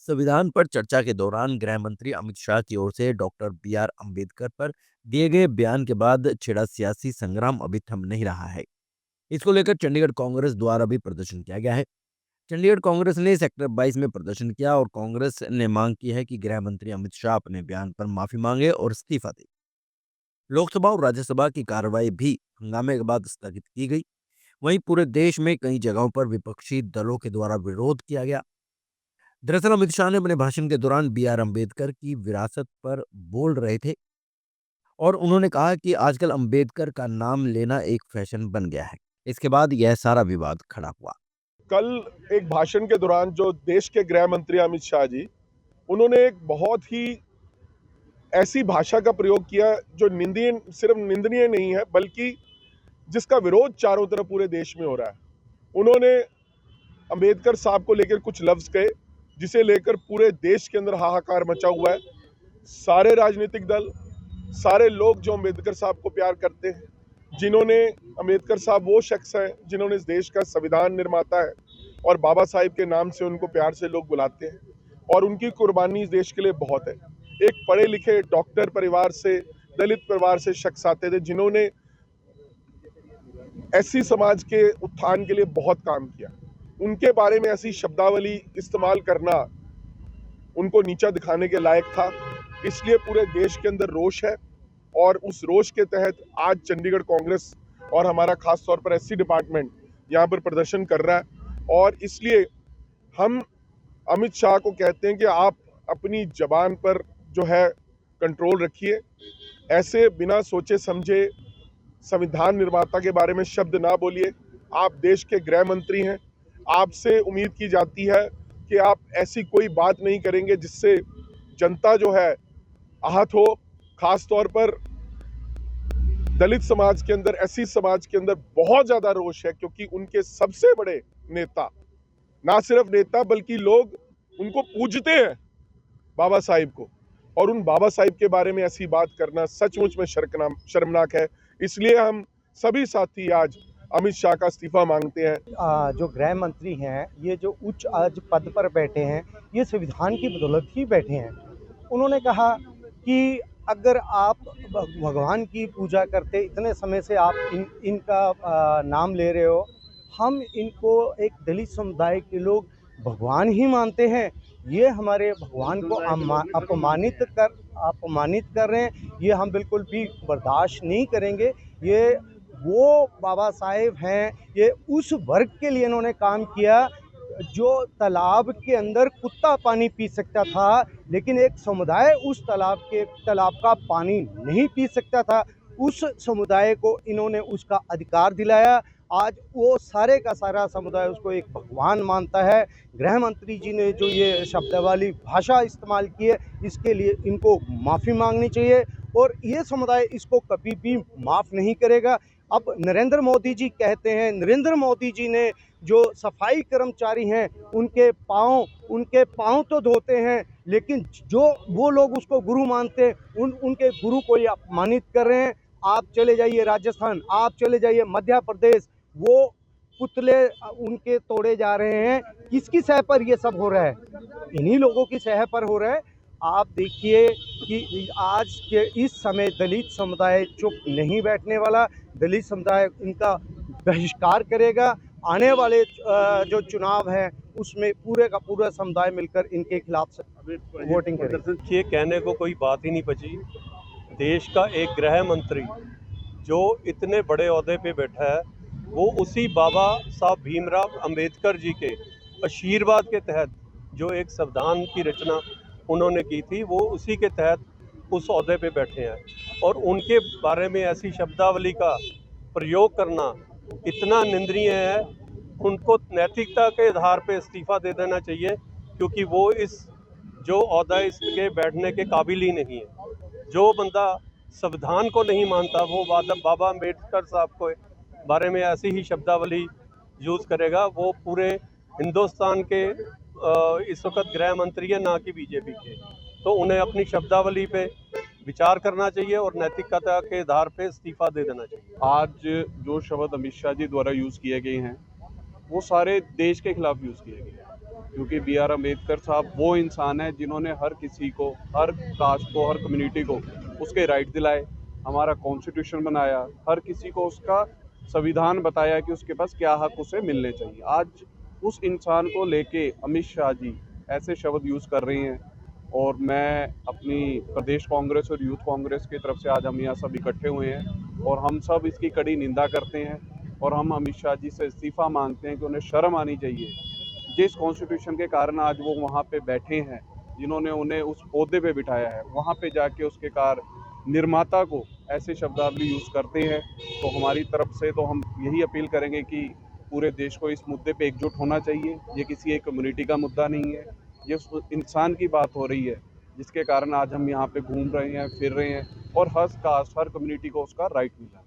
संविधान पर चर्चा के दौरान गृह मंत्री अमित शाह की ओर से डॉक्टर बी.आर. अम्बेडकर पर दिए गए बयान के बाद छिड़ा सियासी संग्राम अभी थम नहीं रहा है। इसको लेकर चंडीगढ़ कांग्रेस द्वारा भी प्रदर्शन किया गया है। चंडीगढ़ कांग्रेस ने सेक्टर 22 में प्रदर्शन किया और कांग्रेस ने मांग की है कि गृह मंत्री अमित शाह अपने बयान पर माफी मांगे और इस्तीफा दे। लोकसभा और राज्यसभा की कार्रवाई भी हंगामे के बाद स्थगित की गई। वहीं पूरे देश में कई जगहों पर विपक्षी दलों के द्वारा विरोध किया गया। दरअसल अमित शाह ने अपने भाषण के दौरान बी.आर. अम्बेडकर की विरासत पर बोल रहे थे और उन्होंने कहा कि आजकल अम्बेडकर का नाम लेना एक फैशन बन गया है। इसके बाद यह सारा विवाद खड़ा हुआ। कल एक भाषण के दौरान जो देश के गृह मंत्री अमित शाह जी, उन्होंने एक बहुत ही ऐसी भाषा का प्रयोग किया जो सिर्फ निंदनीय नहीं है, बल्कि जिसका विरोध चारों तरफ पूरे देश में हो रहा है। उन्होंने अंबेडकर साहब को लेकर कुछ लफ्ज कहे, जिसे लेकर पूरे देश के अंदर हाहाकार मचा हुआ है। सारे राजनीतिक दल, सारे लोग जो अंबेडकर साहब को प्यार करते हैं, जिन्होंने अंबेडकर साहब वो शख्स हैं जिन्होंने इस देश का संविधान निर्माता है और बाबा साहिब के नाम से उनको प्यार से लोग बुलाते हैं और उनकी कुर्बानी इस देश के लिए बहुत है। एक पढ़े लिखे डॉक्टर परिवार से, दलित परिवार से शख्स आते थे जिन्होंने एससी समाज के उत्थान के लिए बहुत काम किया। उनके बारे में ऐसी शब्दावली इस्तेमाल करना उनको नीचा दिखाने के लायक था। इसलिए पूरे देश के अंदर रोष है और उस रोष के तहत आज चंडीगढ़ कांग्रेस और हमारा खास तौर पर एससी डिपार्टमेंट यहाँ पर प्रदर्शन कर रहा है। और इसलिए हम अमित शाह को कहते हैं कि आप अपनी जबान पर जो है कंट्रोल रखिए। ऐसे बिना सोचे समझे संविधान निर्माता के बारे में शब्द ना बोलिए। आप देश के गृह मंत्री हैं, आपसे उम्मीद की जाती है कि आप ऐसी कोई बात नहीं करेंगे जिससे जनता जो है आहत हो। खास तौर पर दलित समाज के अंदर, एससी समाज के अंदर बहुत ज्यादा रोष है, क्योंकि उनके सबसे बड़े नेता, ना सिर्फ नेता बल्कि लोग उनको पूजते हैं, बाबा साहिब को, और उन बाबा साहिब के बारे में ऐसी बात करना सचमुच में शर्मनाक है। इसलिए हम सभी साथी आज अमित शाह का इस्तीफा मांगते हैं। जो गृह मंत्री हैं, ये जो उच्च आज पद पर बैठे हैं, ये संविधान की बदौलत ही बैठे हैं। उन्होंने कहा कि अगर आप भगवान की पूजा करते, इतने समय से आप इनका नाम ले रहे हो, हम इनको एक दलित समुदाय के लोग भगवान ही मानते हैं, ये हमारे भगवान को अपमानित कर रहे हैं, ये हम बिल्कुल भी बर्दाश्त नहीं करेंगे। ये वो बाबा साहेब हैं, ये उस वर्ग के लिए इन्होंने काम किया जो तालाब के अंदर कुत्ता पानी पी सकता था, लेकिन एक समुदाय उस तालाब का पानी नहीं पी सकता था। उस समुदाय को इन्होंने उसका अधिकार दिलाया। आज वो सारे का सारा समुदाय उसको एक भगवान मानता है। गृह मंत्री जी ने जो ये शब्दावली भाषा इस्तेमाल की है, इसके लिए इनको माफ़ी मांगनी चाहिए और ये समुदाय इसको कभी भी माफ़ नहीं करेगा। अब नरेंद्र मोदी जी कहते हैं, नरेंद्र मोदी जी ने जो सफाई कर्मचारी हैं उनके पाँव तो धोते हैं, लेकिन जो वो लोग उसको गुरु मानते हैं उनके गुरु को ये अपमानित कर रहे हैं। आप चले जाइए राजस्थान, आप चले जाइए मध्य प्रदेश, वो पुतले उनके तोड़े जा रहे हैं। किसकी सह पर ये सब हो रहा है? इन्हीं लोगों की सह पर हो रहा है। आप देखिए कि आज के इस समय दलित समुदाय चुप नहीं बैठने वाला, दलित समुदाय इनका बहिष्कार करेगा। आने वाले जो चुनाव है उसमें पूरे का पूरा समुदाय मिलकर इनके खिलाफ वोटिंग करेगा। ये कहने को कोई बात ही नहीं बची। देश का एक गृह मंत्री जो इतने बड़े ओहदे पे बैठा है, वो उसी बाबा साहब भीमराव अंबेडकर जी के आशीर्वाद के तहत जो एक संविधान की रचना उन्होंने की थी, वो उसी के तहत उस ओहदे पे बैठे हैं और उनके बारे में ऐसी शब्दावली का प्रयोग करना इतना निंदनीय है। उनको नैतिकता के आधार पे इस्तीफा दे देना चाहिए, क्योंकि वो इस जो ओहदा इसके बैठने के काबिल ही नहीं है। जो बंदा संविधान को नहीं मानता, वो बाबा अम्बेडकर साहब को बारे में ऐसी ही शब्दावली यूज़ करेगा। वो पूरे हिंदुस्तान के इस वक्त गृह मंत्री है, ना कि बीजेपी के, तो उन्हें अपनी शब्दावली पे विचार करना चाहिए और नैतिकता के आधार पे इस्तीफा दे देना चाहिए। आज जो शब्द अमित शाह जी द्वारा यूज़ किए गए हैं, वो सारे देश के खिलाफ यूज़ किए गए हैं। क्योंकि बी आर अम्बेडकर साहब वो इंसान है जिन्होंने हर किसी को, हर कास्ट को, हर कम्युनिटी को उसके राइट दिलाए, हमारा कॉन्स्टिट्यूशन बनाया, हर किसी को उसका संविधान बताया कि उसके पास क्या हक उसे मिलने चाहिए। आज उस इंसान को लेके अमित शाह जी ऐसे शब्द यूज़ कर रही हैं, और मैं अपनी प्रदेश कांग्रेस और यूथ कांग्रेस की तरफ से आज हम यहाँ सब इकट्ठे हुए हैं और हम सब इसकी कड़ी निंदा करते हैं और हम अमित शाह जी से इस्तीफ़ा मांगते हैं कि उन्हें शर्म आनी चाहिए। जिस कॉन्स्टिट्यूशन के कारण आज वो वहाँ पे बैठे हैं, जिन्होंने उन्हें उस ओहदे पे बिठाया है, वहाँ पे जाके उसके कार निर्माता को ऐसे शब्दावली यूज़ करते हैं। तो हमारी तरफ से तो हम यही अपील करेंगे कि पूरे देश को इस मुद्दे पे एकजुट होना चाहिए। ये किसी एक कम्युनिटी का मुद्दा नहीं है, ये उस इंसान की बात हो रही है जिसके कारण आज हम यहाँ पे घूम रहे हैं, फिर रहे हैं और हर कास्ट, हर कम्युनिटी को उसका राइट मिला है।